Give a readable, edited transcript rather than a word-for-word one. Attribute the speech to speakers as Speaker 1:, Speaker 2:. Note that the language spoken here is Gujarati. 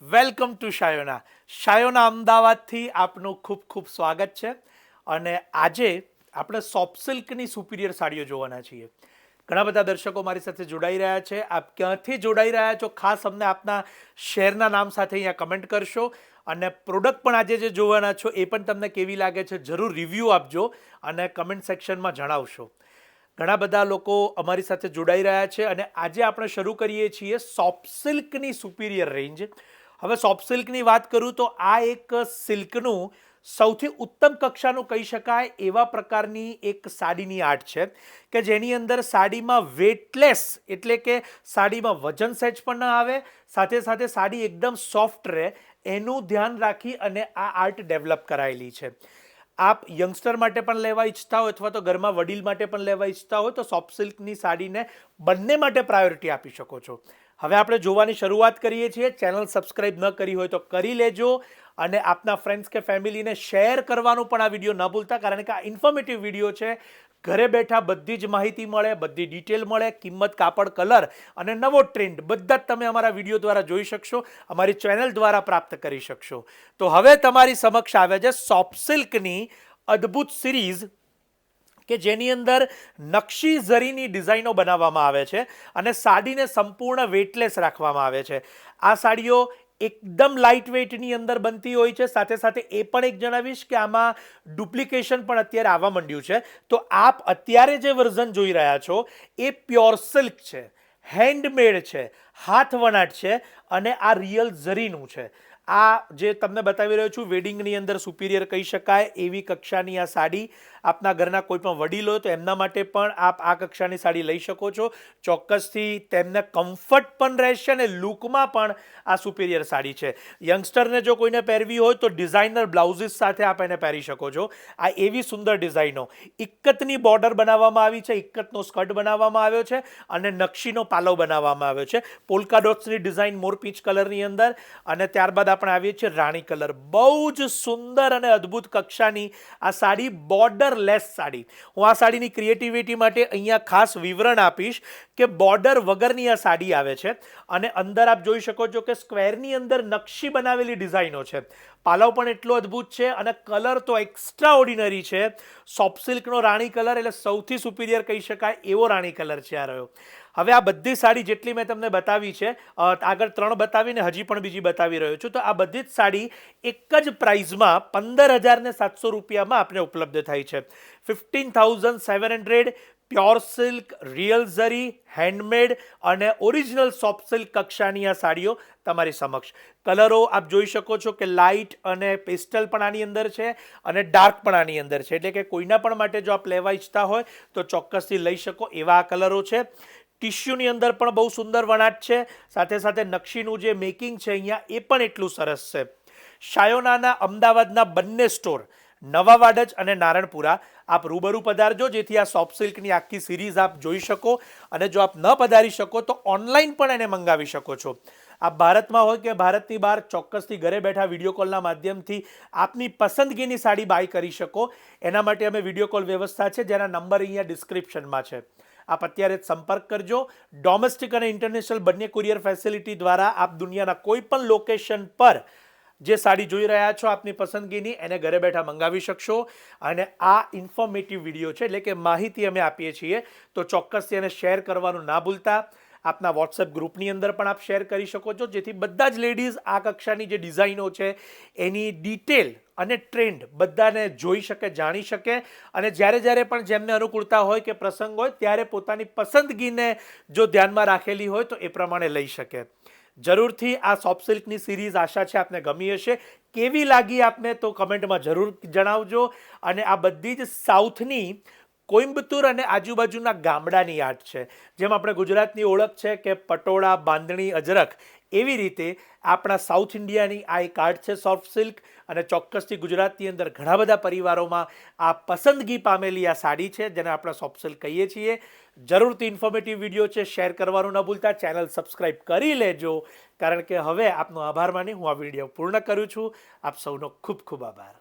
Speaker 1: Welcome to Shayona. શાયોના અમદાવાદથી આપનું ખૂબ ખૂબ સ્વાગત છે. અને આજે આપણે સોફ્ટ સિલ્કની સુપિરિયર સાડીઓ જોવાના છીએ. ઘણા બધા દર્શકો મારી સાથે જોડાઈ રહ્યા છે. આપ ક્યાંથી જોડાઈ રહ્યા છો ખાસ અમને આપના શહેરના નામ સાથે અહીંયા કમેન્ટ કરશો. અને પ્રોડક્ટ પણ આજે જે જોવાના છો એ પણ તમને કેવી લાગે છે જરૂર રિવ્યૂ આપજો અને કમેન્ટ સેક્શનમાં જણાવશો. ઘણા બધા લોકો અમારી સાથે જોડાઈ રહ્યા છે અને આજે આપણે શરૂ કરીએ છીએ સોફ્ટ સિલ્કની સુપિરિયર રેન્જ. હવે સોફ્ટ સિલ્કની વાત કરું તો આ એક સિલ્કનું સૌથી ઉત્તમ કક્ષાનું કહી શકાય એવા પ્રકારની એક સાડીની આર્ટ છે કે જેની અંદર સાડીમાં વેટલેસ એટલે કે સાડીમાં વજન સહેજ પણ ન આવે, સાથે સાથે સાડી એકદમ સોફ્ટ રહે એનું ધ્યાન રાખી અને આ આર્ટ ડેવલપ કરાયેલી છે. આપ યંગસ્ટર માટે પણ લેવા ઈચ્છતા હોય અથવા તો ઘરમાં વડીલ માટે પણ લેવા ઈચ્છતા હોય તો સોફ્ટ સિલ્કની સાડીને બંને માટે પ્રાયોરિટી આપી શકો છો. હવે આપણે જોવાની શરૂઆત કરીએ છીએ. ચેનલ સબસ્ક્રાઇબ ન કરી હોય તો કરી લેજો અને આપના ફ્રેન્ડ્સ કે ફેમિલીને શેર કરવાનું પણ આ વિડીયો ન ભૂલતા, કારણ કે આ ઇન્ફોર્મેટિવ વિડીયો છે. ઘરે બેઠા બધી જ માહિતી મળે, બધી ડિટેલ મળે, કિંમત, કાપડ, કલર અને નવો ટ્રેન્ડ બધા જ તમે અમારા વિડીયો દ્વારા જોઈ શકશો, અમારી ચેનલ દ્વારા પ્રાપ્ત કરી શકશો. તો હવે તમારી સમક્ષ આવે છે સોફ્ટ સિલ્કની અદ્ભુત સિરીઝ કે જેની અંદર નકશી ઝરીની ડિઝાઇનો બનાવવામાં આવે છે અને સાડીને સંપૂર્ણ વેટલેસ રાખવામાં આવે છે. આ સાડીઓ એકદમ લાઇટ વેઇટની અંદર બનતી હોય છે. સાથે સાથે એ પણ એક જણાવીશ કે આમાં ડુપ્લિકેશન પણ અત્યારે આવવા માંડ્યું છે. તો આપ અત્યારે જે વર્ઝન જોઈ રહ્યા છો એ પ્યોર સિલ્ક છે, હેન્ડમેડ છે, હાથ વણાટ છે અને આ રિયલ ઝરીનું છે. આ જે તમને બતાવી રહ્યો છું વેડિંગની અંદર સુપિરિયર કહી શકાય એવી કક્ષાની આ સાડી આપના ઘરના કોઈ પણ વડીલ હોય તો એમના માટે પણ આપ આ કક્ષાની સાડી લઈ શકો છો. ચોક્કસથી તેમને કમ્ફર્ટ પણ રહેશે અને લુકમાં પણ આ સુપિરિયર સાડી છે. યંગસ્ટરને જો કોઈને પહેરવી હોય તો ડિઝાઇનર બ્લાઉઝીસ સાથે આપ એને પહેરી શકો છો. આ એવી સુંદર ડિઝાઇનો, ઇક્કતની બોર્ડર બનાવવામાં આવી છે, ઇક્કતનો સ્કર્ટ બનાવવામાં આવ્યો છે અને નકશીનો પાલવ બનાવવામાં આવ્યો છે પોલ્કા ડોટ્સની ડિઝાઇન મોરપીંચ કલરની અંદર. અને ત્યારબાદ આપણે આવીએ છીએ રાણી કલર. બહુ જ સુંદર અને અદ્ભુત કક્ષાની આ સાડી, બોર્ડરલેસ સાડી. હું આ સાડીની ક્રિએટિવિટી માટે અહીંયા ખાસ વિવરણ આપીશ કે બોર્ડર વગરની આ સાડી આવે છે અને અંદર આપ જોઈ શકો છો કે સ્ક્વેરની અંદર નકશી બનાવેલી ડિઝાઇનો છે. પાલવ પણ એટલો અદ્ભુત છે અને કલર તો એક્સ્ટ્રા ઓર્ડિનરી છે. સોફ્ટ સિલ્કનો રાણી કલર એટલે સૌથી સુપિરિયર કહી શકાય એવો રાણી કલર છે આ રહ્યો. હવે આ બધી સાડી જેટલી મેં તમને બતાવી છે, આગળ 3 બતાવીને હજી પણ બીજી બતાવી રહ્યો છું, તો આ બધી જ સાડી એક જ પ્રાઇઝમાં 15,700 રૂપિયામાં આપને ઉપલબ્ધ થાય છે. 15,700 પ્યોર સિલ્ક, રિયલ ઝરી, હેન્ડમેડ અને ઓરિજિનલ સોફ્ટ સિલ્ક કક્ષાની આ સાડીઓ તમારી સમક્ષ. કલરો આપ જોઈ શકો છો કે લાઇટ અને પેસ્ટલ પણ આની અંદર છે અને ડાર્ક પણ આની અંદર છે. એટલે કે કોઈના પણ માટે જો આપ લેવા ઈચ્છતા હોય તો ચોક્કસથી લઈ શકો એવા આ કલરો છે. ટિશ્યુની અંદર પણ બહુ સુંદર વણાટ છે. સાથે સાથે નકશીનું જે મેકિંગ છે અહીંયા એ પણ એટલું સરસ છે. શાયોનાના અમદાવાદના બંને સ્ટોર નવા વાડજ અને નારણપુરા આપ રૂબરૂ પધારજો જેથી આ સોફ્ટ સિલ્કની આખી સિરીઝ આપ જોઈ શકો. અને જો આપ ન પધારી શકો તો ઓનલાઈન પણ એને મંગાવી શકો છો. આપ ભારતમાં હોય કે ભારતની બહાર ચોક્કસથી ઘરે બેઠા વિડીયો કોલના માધ્યમથી આપની પસંદગીની સાડી બાય કરી શકો. એના માટે અમે વિડીયો કોલ વ્યવસ્થા છે જેના નંબર અહીંયા ડિસ્ક્રિપ્શનમાં છે. આપ અત્યારે જ સંપર્ક કરજો. ડોમેસ્ટિક અને ઇન્ટરનેશનલ બંને કુરિયર ફેસિલિટી દ્વારા આપ દુનિયાના કોઈ પણ લોકેશન પર જે સાડી જોઈ રહ્યા છો આપની પસંદગીની એને ઘરે બેઠા મંગાવી શકશો. અને આ ઇન્ફોર્મેટિવ વિડીયો છે એટલે કે માહિતી અમે આપીએ છીએ તો ચોક્કસથી એને શેર કરવાનું ના ભૂલતા. આપના વોટ્સએપ ગ્રુપની અંદર પણ આપ શેર કરી શકો છો જેથી બધા જ લેડીઝ આ કક્ષાની જે ડિઝાઇનો છે એની ડિટેલ અને ટ્રેન્ડ બધાને જોઈ શકે, જાણી શકે અને જ્યારે જ્યારે પણ જેમને અનુકૂળતા હોય કે પ્રસંગ હોય ત્યારે પોતાની પસંદગીને જો ધ્યાનમાં રાખેલી હોય તો એ પ્રમાણે લઈ શકે. જરૂરથી આ સોફ્ટ સિલ્કની સિરીઝ આશા છે આપને ગમી હશે. કેવી લાગી આપને તો કમેન્ટમાં જરૂર જણાવજો. અને આ બધી જ સાઉથની કોઇમ્બતુર અને આજુબાજુના ગામડાની આર્ટ છે. જેમ આપણે ગુજરાતની ઓળખ છે કે પટોળા, બાંધણી, અજરખ, એવી રીતે આપણા સાઉથ ઇન્ડિયાની આ એક આર્ટ છે સોફ્ટ સિલ્ક. અને ચોક્કસથી ગુજરાતની અંદર ઘણા બધા પરિવારોમાં આ પસંદગી પામેલી આ સાડી છે જેને આપણે સોફ્ટ સિલ્ક કહીએ છીએ. જરૂરથી ઇન્ફોર્મેટિવ વિડીયો છે, શેર કરવાનું ન ભૂલતા. ચેનલ સબસ્ક્રાઇબ કરી લેજો કારણ કે હવે આપનો આભાર માની હું આ વિડીયો પૂર્ણ કરું છું. આપ સૌનો ખૂબ ખૂબ આભાર.